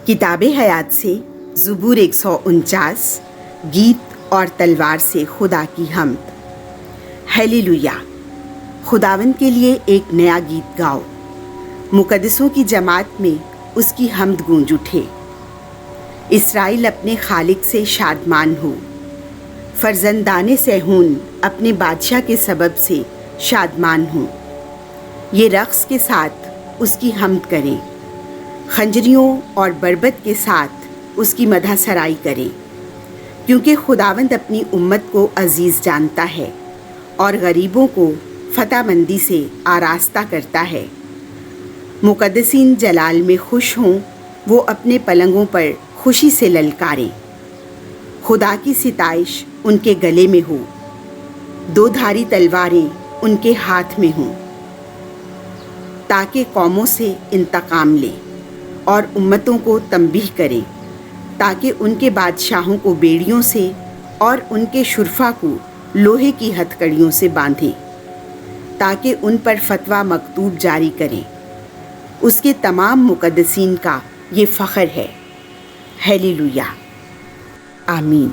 किताब हयात से ज़बूर 149 गीत और तलवार से खुदा की हम्द। हालेलुया। खुदावंद के लिए एक नया गीत गाओ। मुकद्दसों की जमात में उसकी हम्द गूंज उठे। इस्राएल अपने खालिक से शादमान हो। फर्जंदाने सहून अपने बादशाह के सबब से शादमान हो। ये रक़्स के साथ उसकी हम्द करें, खंजरियों और बरबत के साथ उसकी मदह सराई करें, क्योंकि खुदावंद अपनी उम्मत को अजीज़ जानता है और गरीबों को फतामंदी से आरास्ता करता है। मुकद्दसीन जलाल में खुश हों, वो अपने पलंगों पर खुशी से ललकारें। खुदा की सिताइश उनके गले में हो, दो धारी तलवारें उनके हाथ में हों, ताकि कौमों से इंतकाम ले और उम्मतों को तंबीह करें, ताकि उनके बादशाहों को बेड़ियों से और उनके शुरफा को लोहे की हथकड़ियों से बांधे, ताकि उन पर फतवा मकतूब जारी करें। उसके तमाम मुकद्दसीन का ये फ़ख्र है। हालेलुया। आमीन।